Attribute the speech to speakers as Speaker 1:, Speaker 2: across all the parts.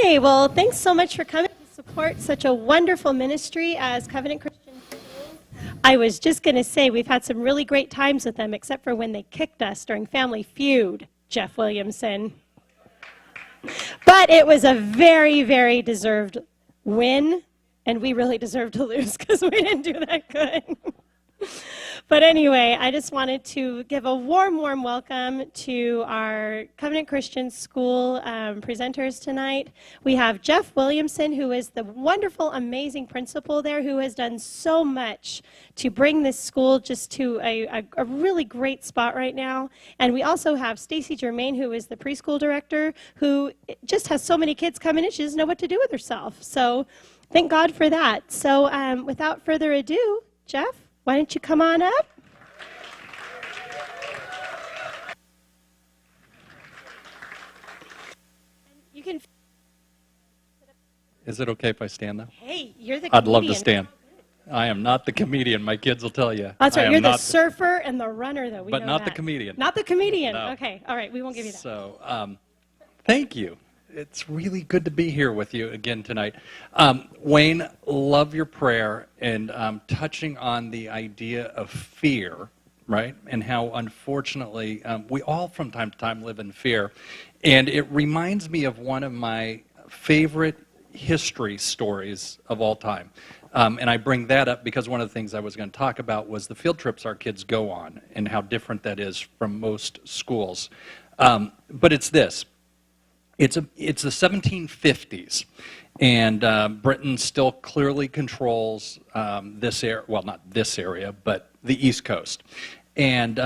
Speaker 1: Okay, well, thanks so much for coming to support such a wonderful ministry as Covenant Christian Schools. I was just going to say we've had some really great times with them, except for when they kicked us during Family Feud, Jeff Williamson. But it was a very, very deserved win, and we really deserved to lose because we didn't do that good. But anyway, I just wanted to give a warm, warm welcome to our Covenant Christian School presenters tonight. We have Jeff Williamson, who is the wonderful, amazing principal there, who has done so much to bring this school just to a really great spot right now. And we also have Stacy Germain, who is the preschool director, who just has so many kids coming in, she doesn't know what to do with herself. So thank God for that. So without further ado, Jeff, why don't you come on up? You can.
Speaker 2: Is it okay if I stand though?
Speaker 1: Hey, you're the comedian.
Speaker 2: I'd love to stand. I am not the comedian. My kids will tell you.
Speaker 1: That's right. You're the surfer and the runner, though.
Speaker 2: But not the comedian.
Speaker 1: Not the comedian.
Speaker 2: No.
Speaker 1: Okay. All right. We won't give you that.
Speaker 2: So, thank you. It's really good to be here with you again tonight. Wayne, love your prayer and touching on the idea of fear, right? And how unfortunately we all from time to time live in fear. And it reminds me of one of my favorite history stories of all time. And I bring that up because one of the things I was going to talk about was the field trips our kids go on and how different that is from most schools. But it's this. It's the 1750s, and Britain still clearly controls this area. Well, not this area, but the East Coast, and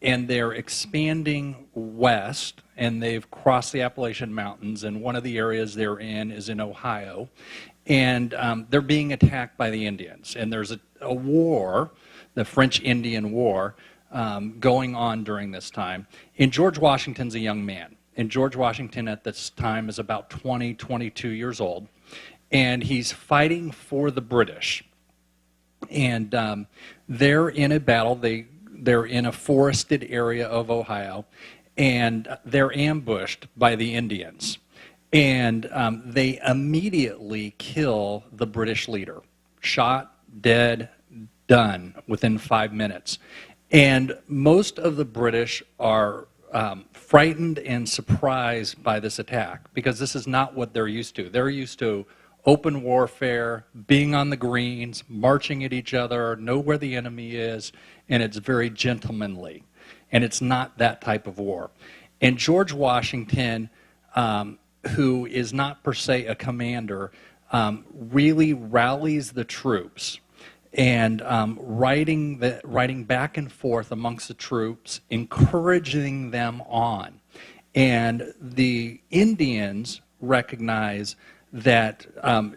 Speaker 2: they're expanding west, and they've crossed the Appalachian Mountains. And one of the areas they're in is in Ohio, and they're being attacked by the Indians. And there's a war, the French-Indian War, going on during this time. And George Washington's a young man. And George Washington at this time is about 20, 22 years old, and he's fighting for the British. And they're in a battle. They're in a forested area of Ohio, and they're ambushed by the Indians. And they immediately kill the British leader. Shot, dead, done within 5 minutes. And most of the British are frightened and surprised by this attack because this is not what they're used to. They're used to open warfare, being on the greens, marching at each other, know where the enemy is, and it's very gentlemanly. And it's not that type of war. And George Washington, who is not per se a commander, really rallies the troops. And writing back and forth amongst the troops, encouraging them on. And the Indians recognize that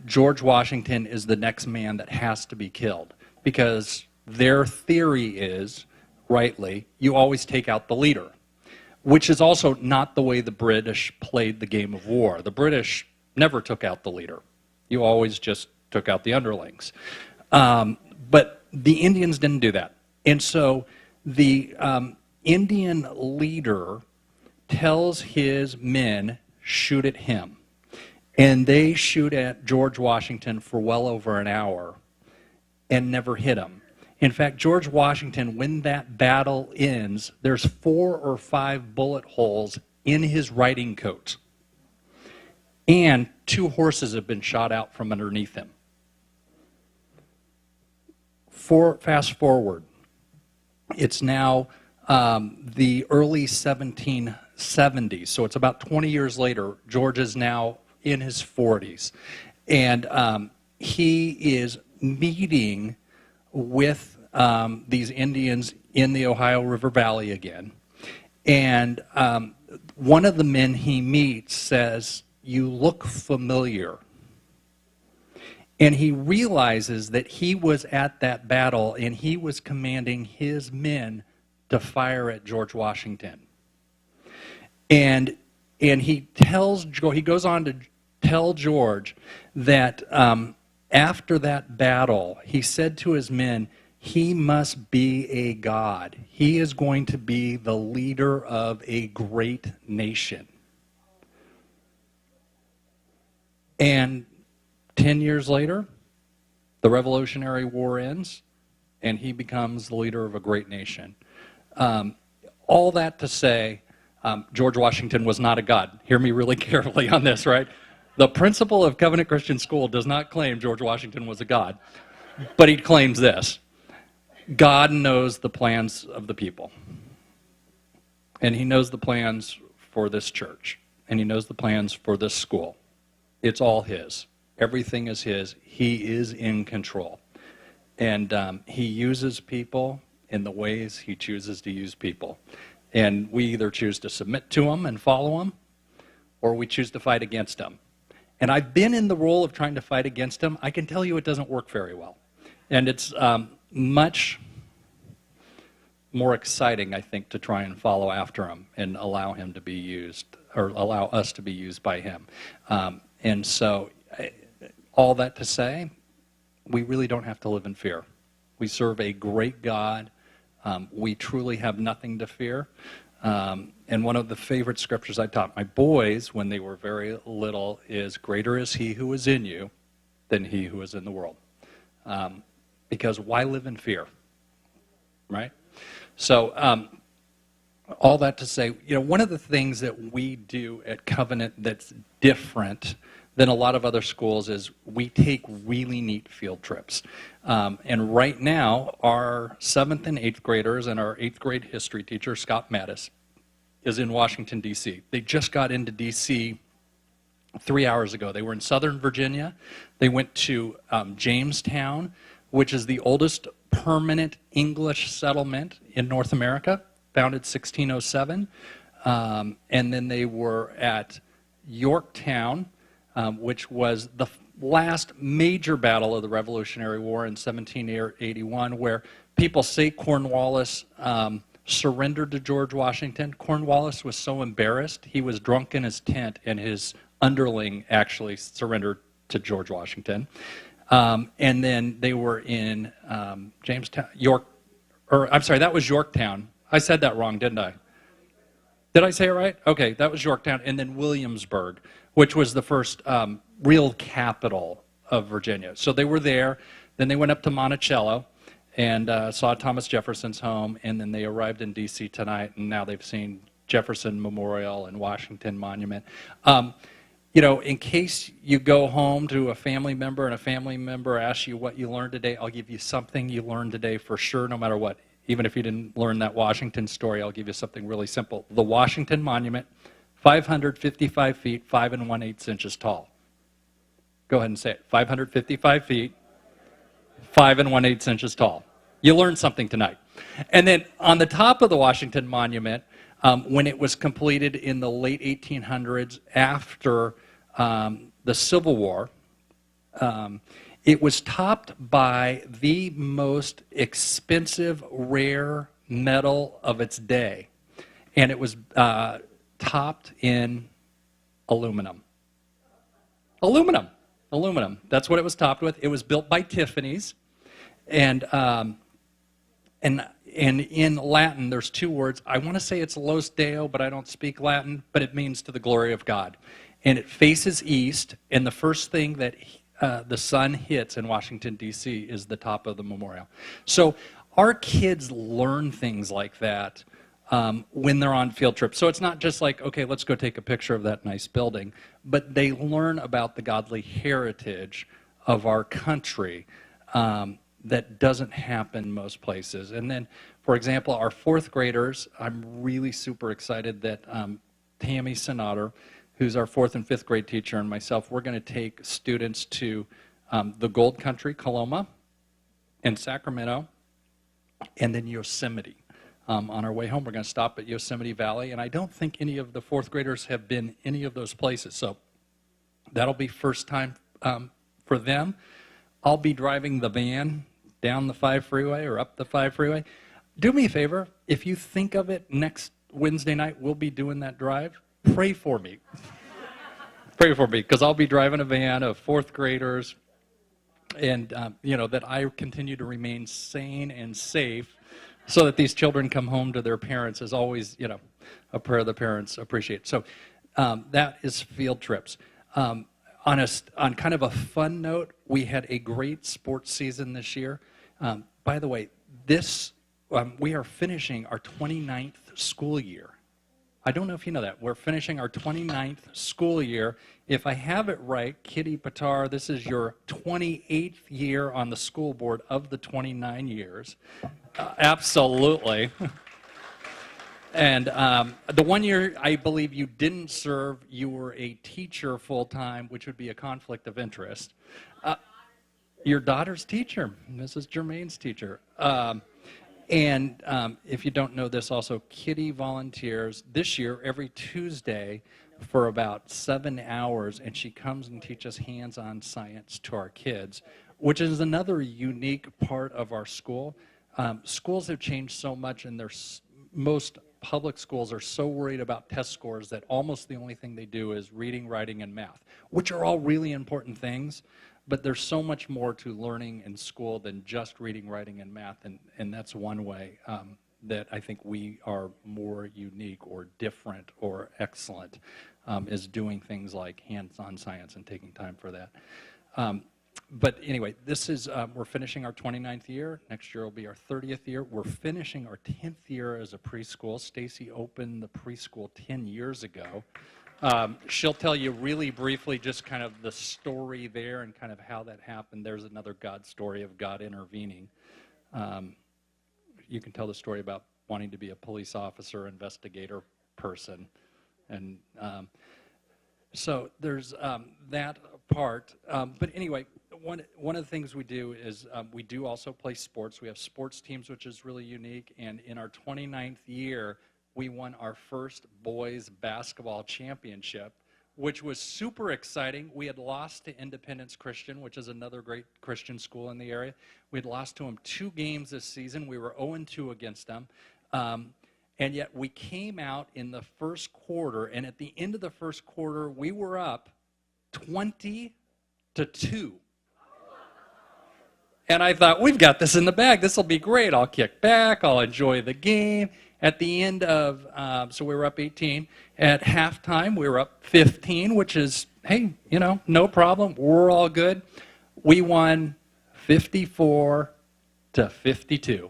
Speaker 2: George Washington is the next man that has to be killed because their theory is, rightly, you always take out the leader, which is also not the way the British played the game of war. The British never took out the leader. You always just took out the underlings. But the Indians didn't do that. And so the Indian leader tells his men, shoot at him. And they shoot at George Washington for well over an hour and never hit him. In fact, George Washington, when that battle ends, there's 4 or 5 bullet holes in his riding coat. And 2 horses have been shot out from underneath him. Fast forward, it's now the early 1770s, so it's about 20 years later. George is now in his 40s, and he is meeting with these Indians in the Ohio River Valley again, and one of the men he meets says, "You look familiar." And he realizes that he was at that battle and he was commanding his men to fire at George Washington. And he goes on to tell George that after that battle, he said to his men, he must be a god. He is going to be the leader of a great nation. And 10 years later, the Revolutionary War ends, and he becomes the leader of a great nation. All that to say, George Washington was not a god. Hear me really carefully on this, right? The principal of Covenant Christian School does not claim George Washington was a god, but he claims this: God knows the plans of the people. And he knows the plans for this church. And he knows the plans for this school. It's all his. Everything is his. He is in control. And he uses people in the ways he chooses to use people. And we either choose to submit to him and follow him, or we choose to fight against him. And I've been in the role of trying to fight against him. I can tell you it doesn't work very well. And it's much more exciting, I think, to try and follow after him and allow him to be used, or allow us to be used by him. And so, all that to say, we really don't have to live in fear. We serve a great God. We truly have nothing to fear. And one of the favorite scriptures I taught my boys when they were very little is, "Greater is he who is in you than he who is in the world." Because why live in fear, right? So all that to say, one of the things that we do at Covenant that's different than a lot of other schools is we take really neat field trips. And right now, our 7th and 8th graders and our 8th grade history teacher, Scott Mattis, is in Washington, D.C. They just got into D.C. 3 hours ago. They were in Southern Virginia. They went to Jamestown, which is the oldest permanent English settlement in North America, founded 1607. And then they were at Yorktown, which was the last major battle of the Revolutionary War in 1781, where people say Cornwallis surrendered to George Washington. Cornwallis was so embarrassed, he was drunk in his tent, and his underling actually surrendered to George Washington. And then they were in Jamestown, that was Yorktown. I said that wrong, didn't I? Did I say it right? Okay, that was Yorktown. And then Williamsburg, which was the first real capital of Virginia. So they were there. Then they went up to Monticello and saw Thomas Jefferson's home. And then they arrived in D.C. tonight, and now they've seen Jefferson Memorial and Washington Monument. In case you go home to a family member and a family member asks you what you learned today, I'll give you something you learned today for sure, no matter what. Even if you didn't learn that Washington story, I'll give you something really simple. The Washington Monument, 555 feet, 5 1/8 inches tall. Go ahead and say it. 555 feet, 5 1/8 inches tall. You learned something tonight. And then on the top of the Washington Monument, when it was completed in the late 1800s after the Civil War, it was topped by the most expensive rare metal of its day. And it was topped in aluminum. Aluminum. That's what it was topped with. It was built by Tiffany's. And in Latin, there's two words. I want to say it's Los Deo, but I don't speak Latin, but it means to the glory of God. And it faces east, and the first thing that the sun hits in Washington, D.C. is the top of the memorial. So our kids learn things like that when they're on field trips. So it's not just like, okay, let's go take a picture of that nice building, but they learn about the godly heritage of our country that doesn't happen most places. And then, for example, our 4th graders, I'm really super excited that Tammy Sonater, who's our 4th and 5th grade teacher, and myself, we're going to take students to the Gold Country, Coloma, and Sacramento, and then Yosemite. On our way home, we're going to stop at Yosemite Valley, and I don't think any of the 4th graders have been any of those places, so that'll be first time for them. I'll be driving the van down the 5 freeway or up the 5 freeway. Do me a favor, if you think of it next Wednesday night, we'll be doing that drive. Pray for me. Pray for me, because I'll be driving a van of 4th graders, and that I continue to remain sane and safe so that these children come home to their parents is always, a prayer the parents appreciate. So that is field trips. on kind of a fun note, we had a great sports season this year. By the way, we are finishing our 29th school year. I don't know if you know that. We're finishing our 29th school year. If I have it right, Kitty Patar, this is your 28th year on the school board of the 29 years. Absolutely. And the one year I believe you didn't serve, you were a teacher full-time, which would be a conflict of interest. Your daughter's teacher, Mrs. Germain's teacher. And if you don't know this also, Kitty volunteers this year every Tuesday for about 7 hours, and she comes and teaches hands-on science to our kids, which is another unique part of our school. Schools have changed so much, and most public schools are so worried about test scores that almost the only thing they do is reading, writing, and math, which are all really important things. But there's so much more to learning in school than just reading, writing, and math, and that's one way that I think we are more unique or different or excellent, is doing things like hands-on science and taking time for that. But anyway, this is, we're finishing our 29th year. Next year will be our 30th year. We're finishing our 10th year as a preschool. Stacy opened the preschool 10 years ago. She'll tell you really briefly just kind of the story there and kind of how that happened. There's another God story of God intervening. You can tell the story about wanting to be a police officer, investigator person. And so there's that part. But anyway, one of the things we do is we do also play sports. We have sports teams, which is really unique. And in our 29th year, we won our first boys basketball championship, which was super exciting. We had lost to Independence Christian, which is another great Christian school in the area. We had lost to them 2 games this season. We were 0-2 against them. And yet we came out in the first quarter, and at the end of the first quarter, we were up 20-2. And I thought, we've got this in the bag. This will be great. I'll kick back. I'll enjoy the game. At the end of, so we were up 18. At halftime, we were up 15, which is, hey, no problem. We're all good. We won 54-52.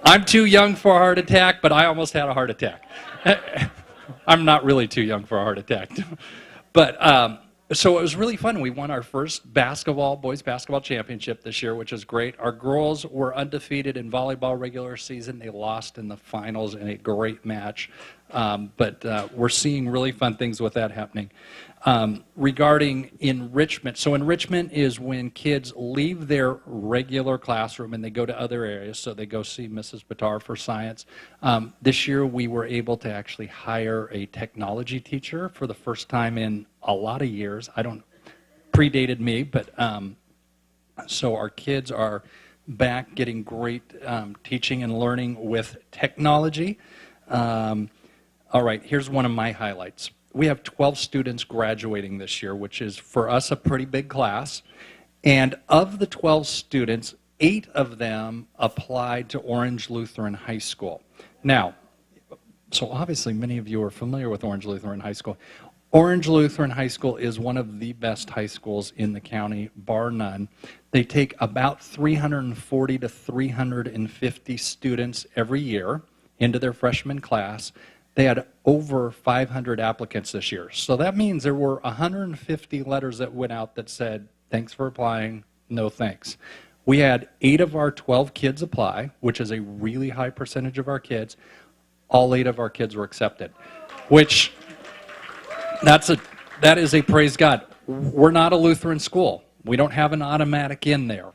Speaker 2: I'm too young for a heart attack, but I almost had a heart attack. I'm not really too young for a heart attack. But so it was really fun. We won our first boys basketball championship this year, which is great. Our girls were undefeated in volleyball regular season. They lost in the finals in a great match. But we're seeing really fun things with that happening. Regarding enrichment, so enrichment is when kids leave their regular classroom and they go to other areas, so they go see Mrs. Batar for science. This year we were able to actually hire a technology teacher for the first time in a lot of years. Predated me, but so our kids are back getting great teaching and learning with technology. All right, here's one of my highlights. We have 12 students graduating this year, which is, for us, a pretty big class. And of the 12 students, 8 of them applied to Orange Lutheran High School. Now, so obviously many of you are familiar with Orange Lutheran High School. Orange Lutheran High School is one of the best high schools in the county, bar none. They take about 340 to 350 students every year into their freshman class. They had over 500 applicants this year. So that means there were 150 letters that went out that said, thanks for applying, no thanks. We had 8 of our 12 kids apply, which is a really high percentage of our kids. All 8 of our kids were accepted, which that is a praise God. We're not a Lutheran school. We don't have an automatic in there.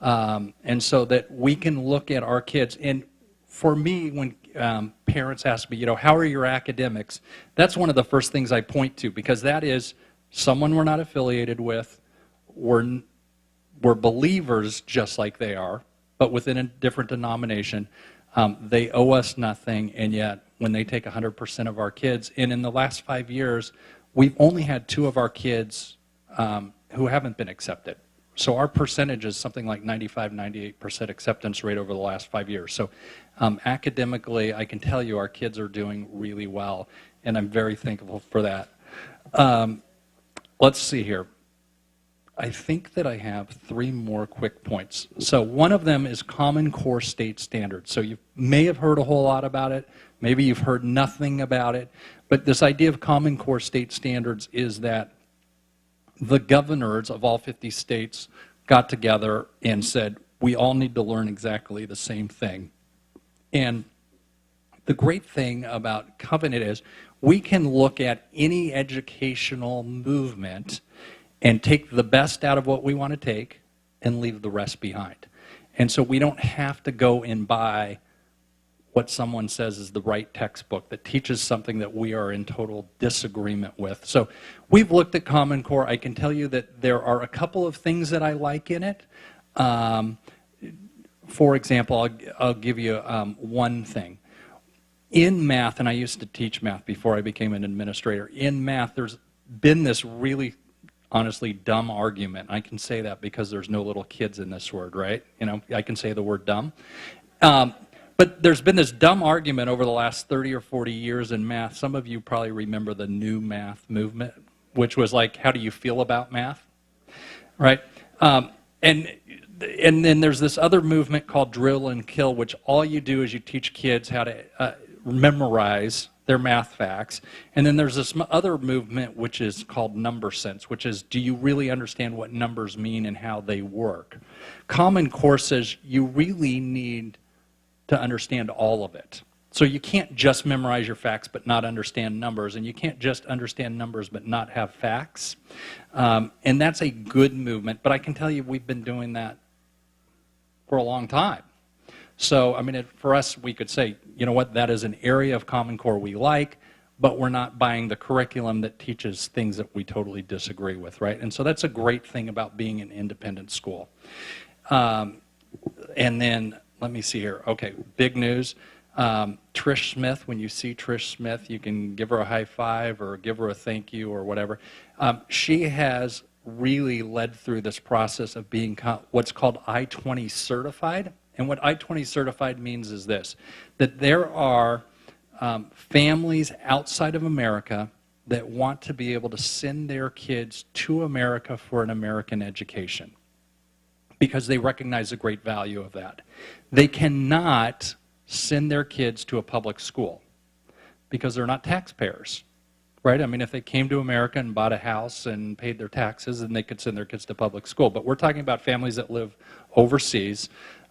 Speaker 2: And so that we can look at our kids. And for me, when parents ask me, how are your academics? That's one of the first things I point to, because that is someone we're not affiliated with. We're believers just like they are, but within a different denomination. They owe us nothing, and yet when they take 100% of our kids, and in the last 5 years, we've only had 2 of our kids who haven't been accepted. So our percentage is something like 95, 98% acceptance rate over the last 5 years. So academically, I can tell you our kids are doing really well, and I'm very thankful for that. Let's see here. I think that I have 3 more quick points. So one of them is Common Core State Standards. So you may have heard a whole lot about it. Maybe you've heard nothing about it. But this idea of Common Core State Standards is that the governors of all 50 states got together and said, we all need to learn exactly the same thing. And the great thing about Covenant is we can look at any educational movement and take the best out of what we want to take and leave the rest behind. And so we don't have to go and buy what someone says is the right textbook that teaches something that we are in total disagreement with. So we've looked at Common Core. I can tell you that there are a couple of things that I like in it. For example, I'll give you one thing. In math, and I used to teach math before I became an administrator, in math there's been this really honestly dumb argument. I can say that because there's no little kids in this word, right? You know, I can say the word dumb. But there's been this dumb argument over the last 30 or 40 years in math. Some of you probably remember the new math movement, which was like, how do you feel about math? Right? And then there's this other movement called drill and kill, which all you do is you teach kids how to memorize their math facts. And then there's this other movement which is called number sense, which is, do you really understand what numbers mean and how they work? Common Core says you really need to understand all of it. So you can't just memorize your facts but not understand numbers, and you can't just understand numbers but not have facts. And that's a good movement, but I can tell you we've been doing that for a long time. So, I mean, for us, we could say, you know what, that is an area of Common Core we like, but we're not buying the curriculum that teaches things that we totally disagree with, right? And so that's a great thing about being an independent school. And then, let me see here. Okay, big news. Trish Smith, when you see Trish Smith, you can give her a high five or give her a thank you or whatever. She has really led through this process of being what's called I-20 certified. And what I-20 certified means is this, that there are families outside of America that want to be able to send their kids to America for an American education because they recognize the great value of that. They cannot send their kids to a public school because they're not taxpayers, right? I mean, if they came to America and bought a house and paid their taxes, then they could send their kids to public school. But we're talking about families that live overseas.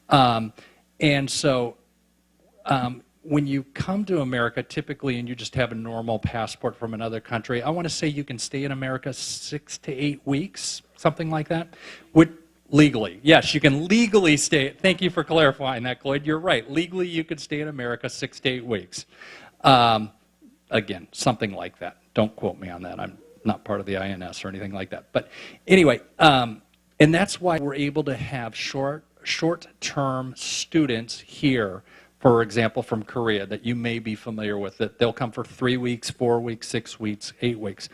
Speaker 2: And so when you come to America, typically, and you just have a normal passport from another country, I want to say you can stay in America 6 to 8 weeks, something like that. Legally, yes, you can legally stay. Thank you for clarifying that, Cloyd. You're right. Legally, you could stay in America 6 to 8 weeks. Again, something like that. Don't quote me on that. I'm not part of the INS or anything like that. But anyway, and that's why we're able to have short-term students here, for example, from Korea that you may be familiar with, that they'll come for 3 weeks, 4 weeks, 6 weeks, 8 weeks.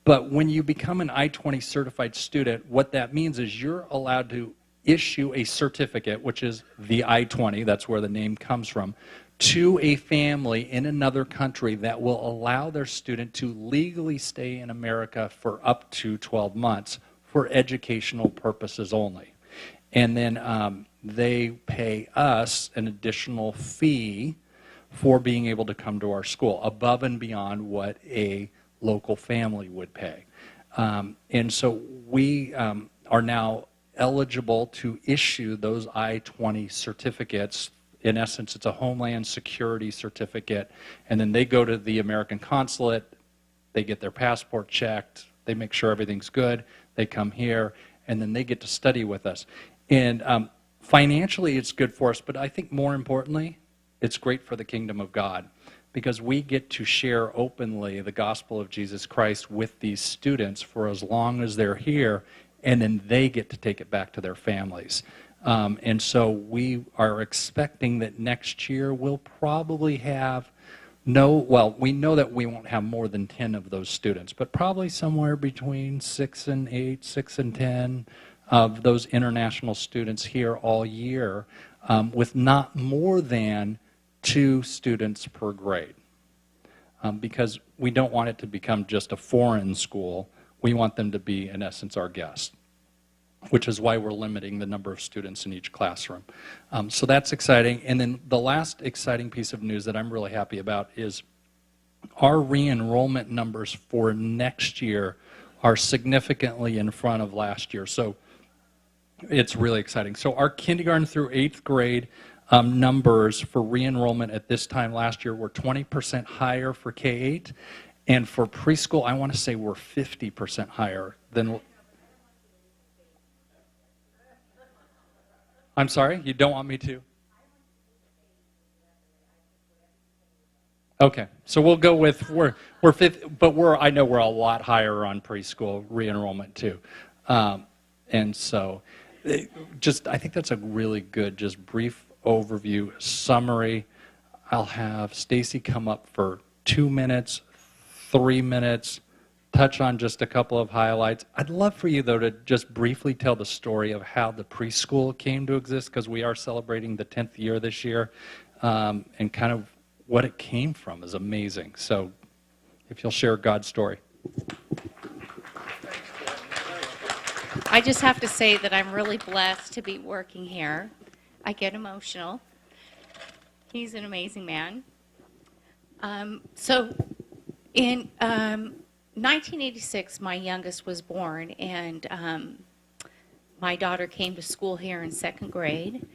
Speaker 2: But when you become an I-20 certified student, what that means is you're allowed to issue a certificate, which is the I-20, that's where the name comes from, to a family in another country that will allow their student to legally stay in America for up to 12 months for educational purposes only. And then they pay us an additional fee for being able to come to our school, above and beyond what a local family would pay. And so we are now eligible to issue those I-20 certificates. In essence, it's a Homeland Security certificate, and then they go to the American consulate, they get their passport checked, they make sure everything's good, they come here, and then they get to study with us. And financially, it's good for us, but I think more importantly, it's great for the kingdom of God, because we get to share openly the gospel of Jesus Christ with these students for as long as they're here, and then they get to take it back to their families. And so we are expecting that next year we'll probably have we know that we won't have more than 10 of those students, but probably somewhere between 6 and 8, 6 and 10 of those international students here all year, with not more than 2 students per grade. because we don't want it to become just a foreign school. We want them to be, in essence, our guests, which is why we're limiting the number of students in each classroom. So that's exciting. And then the last exciting piece of news that I'm really happy about is our re-enrollment numbers for next year are significantly in front of last year. So it's really exciting. So our kindergarten through 8th grade numbers for re-enrollment at this time last year were 20% higher for K-8. And for preschool, I want to say we're 50% higher than... I'm sorry? You don't want me to? Okay, so we'll go with we're 50, but I know we're a lot higher on preschool re-enrollment too, and so I think that's a really good just brief overview summary. I'll have Stacy come up for 2 minutes, 3 minutes, touch on just a couple of highlights. I'd love for you though to just briefly tell the story of how the preschool came to exist, because we are celebrating the 10th year this year, and kind of what it came from is amazing. So if you'll share God's story.
Speaker 3: I just have to say that I'm really blessed to be working here. I get emotional. He's an amazing man. So in 1986, my youngest was born, and my daughter came to school here in 2nd grade.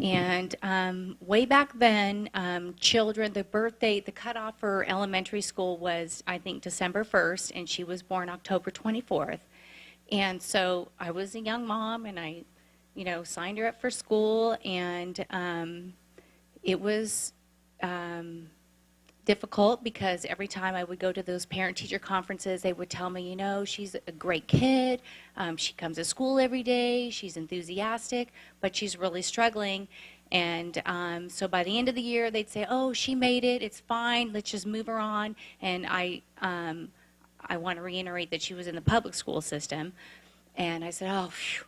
Speaker 3: And way back then, the cutoff for elementary school was, I think, December 1st, and she was born October 24th. And so I was a young mom, and I, signed her up for school, and it was difficult because every time I would go to those parent-teacher conferences, they would tell me, she's a great kid, she comes to school every day, she's enthusiastic, but she's really struggling. And so by the end of the year, they'd say, oh, she made it, it's fine, let's just move her on. And I want to reiterate that she was in the public school system. And I said, oh, phew.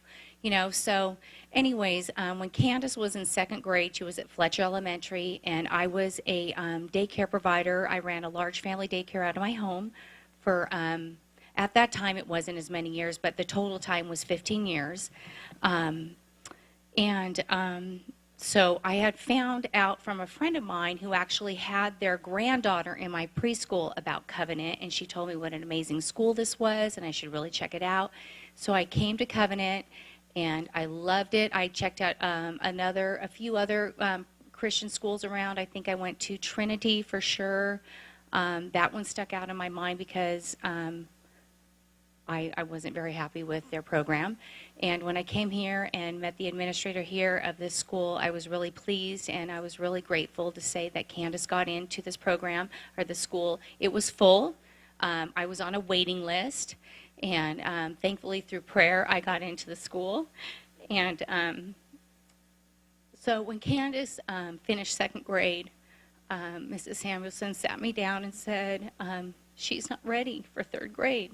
Speaker 3: So anyways, when Candace was in 2nd grade, she was at Fletcher Elementary, and I was a daycare provider. I ran a large family daycare out of my home for, at that time, it wasn't as many years, but the total time was 15 years. So I had found out from a friend of mine who actually had their granddaughter in my preschool about Covenant, and she told me what an amazing school this was, and I should really check it out. So I came to Covenant, and I loved it. I checked out a few other Christian schools around. I think I went to Trinity for sure. That one stuck out in my mind because I wasn't very happy with their program. And when I came here and met the administrator here of this school, I was really pleased, and I was really grateful to say that Candace got into this program, or the school. It was full. I was on a waiting list. And thankfully, through prayer, I got into the school. And so when Candace finished 2nd grade, Mrs. Samuelson sat me down and said, she's not ready for 3rd grade.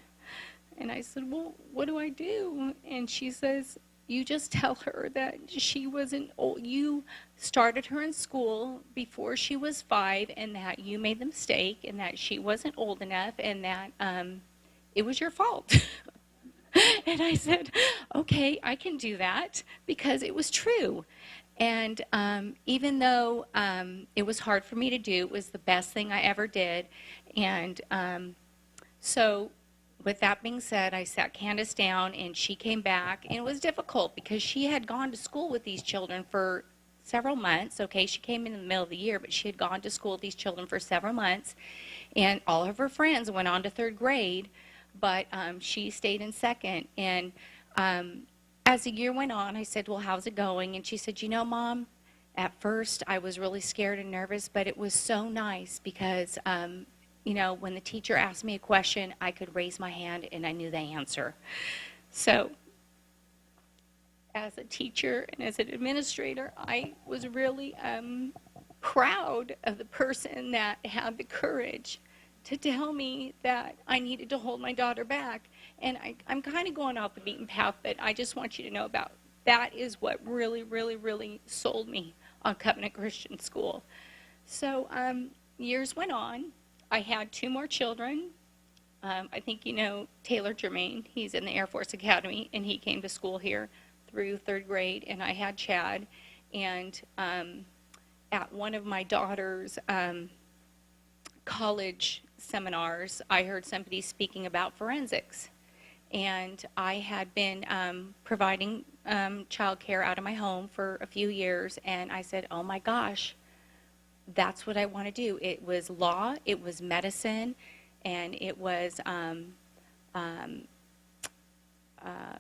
Speaker 3: And I said, well, what do I do? And she says, you just tell her that she wasn't old. You started her in school before she was 5, and that you made the mistake, and that she wasn't old enough, and that it was your fault. And I said, okay, I can do that, because it was true. And even though it was hard for me to do, it was the best thing I ever did. And so with that being said, I sat Candace down, and she came back, and it was difficult because she had gone to school with these children for several months. Okay, she came in the middle of the year, but she had gone to school with these children for several months, and all of her friends went on to 3rd grade. But she stayed in 2nd. And as the year went on, I said, well, how's it going? And she said, Mom, at first I was really scared and nervous, but it was so nice because, when the teacher asked me a question, I could raise my hand and I knew the answer. So as a teacher and as an administrator, I was really proud of the person that had the courage to tell me that I needed to hold my daughter back. And I'm kind of going off the beaten path, but I just want you to know about that is what really, really, really sold me on Covenant Christian School. So years went on. I had 2 more children. I think you know Taylor Germain. He's in the Air Force Academy, and he came to school here through 3rd grade. And I had Chad. And at one of my daughter's college seminars, I heard somebody speaking about forensics. And I had been providing child care out of my home for a few years. And I said, oh my gosh, that's what I want to do. It was law, it was medicine, and it was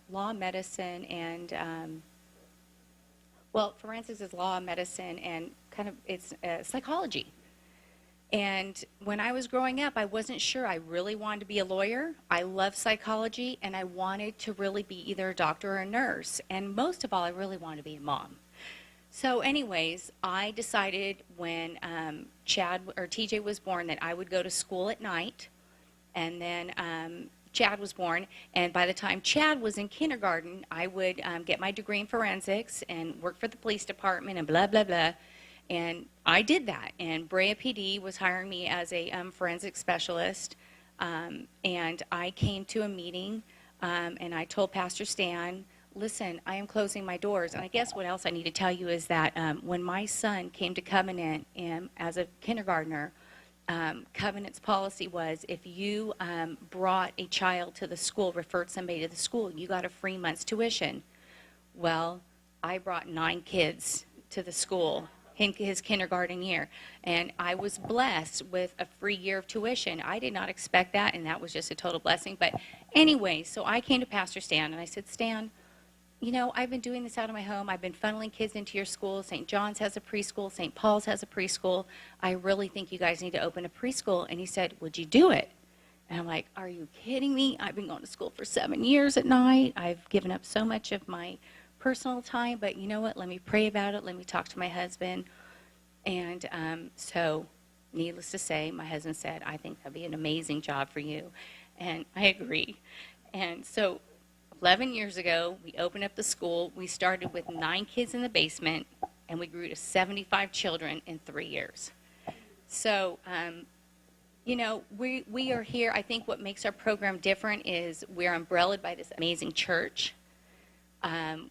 Speaker 3: law, medicine, and well, forensics is law, medicine, and kind of it's psychology. And when I was growing up, I wasn't sure. I really wanted to be a lawyer. I love psychology, and I wanted to really be either a doctor or a nurse. And most of all, I really wanted to be a mom. So anyways, I decided when Chad or TJ was born that I would go to school at night, and then Chad was born, and by the time Chad was in kindergarten, I would get my degree in forensics and work for the police department and blah, blah, blah. And I did that, and Brea PD was hiring me as a forensic specialist, and I came to a meeting, and I told Pastor Stan, listen, I am closing my doors. And I guess what else I need to tell you is that when my son came to Covenant as a kindergartner, Covenant's policy was if you brought a child to the school, referred somebody to the school, you got a free month's tuition. Well, I brought 9 kids to the school in his kindergarten year, and I was blessed with a free year of tuition. I did not expect that, and that was just a total blessing. But anyway, so I came to Pastor Stan, and I said, Stan, you know, I've been doing this out of my home. I've been funneling kids into your school. St. John's has a preschool. St. Paul's has a preschool. I really think you guys need to open a preschool. And he said, would you do it? And I'm like, are you kidding me? I've been going to school for 7 years at night. I've given up so much of my personal time. But you know what? Let me pray about it. Let me talk to my husband. And so needless to say, my husband said, I think that'd be an amazing job for you. And I agree. And so 11 years ago, we opened up the school. We started with 9 kids in the basement, and we grew to 75 children in 3 years. So, you know, we are here. I think what makes our program different is we're umbrellaed by this amazing church.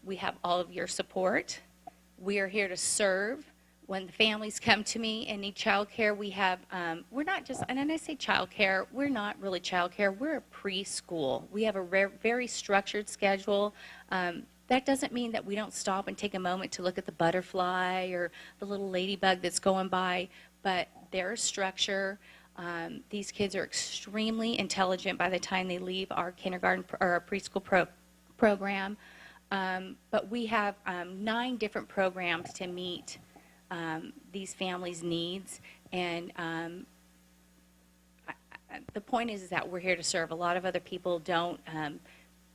Speaker 3: We have all of your support. We are here to serve. When the families come to me and need child care, we have, we're not just, and when I say child care, we're not really child care, we're a preschool. We have a very structured schedule. That doesn't mean that we don't stop and take a moment to look at the butterfly or the little ladybug that's going by, but there's structure. These kids are extremely intelligent by the time they leave our kindergarten or our preschool program. But we have 9 different programs to meet these families' needs, and the point is that we're here to serve. A lot of other people don't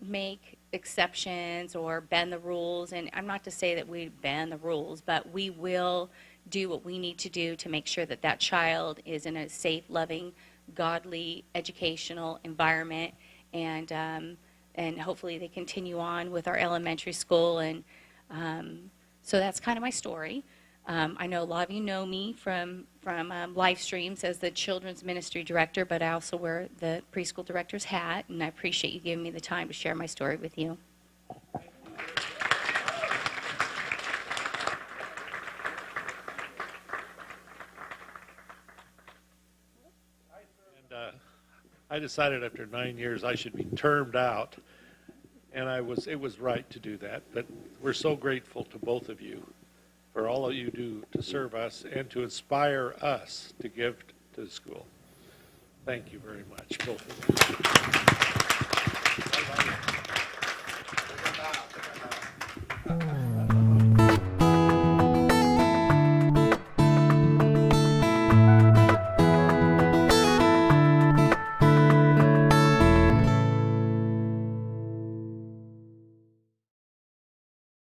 Speaker 3: make exceptions or bend the rules, and I'm not to say that we bend the rules, but we will do what we need to do to make sure that that child is in a safe, loving, godly, educational environment, and hopefully they continue on with our elementary school, and so that's kind of my story. I know a lot of you know me from Lifestreams as the children's ministry director, but I also wear the preschool director's hat, and I appreciate you giving me the time to share my story with you.
Speaker 4: And I decided after 9 years I should be termed out, and it was right to do that. But we're so grateful to both of you for all that you do to serve us and to inspire us to give to the school. Thank you very much, both of you.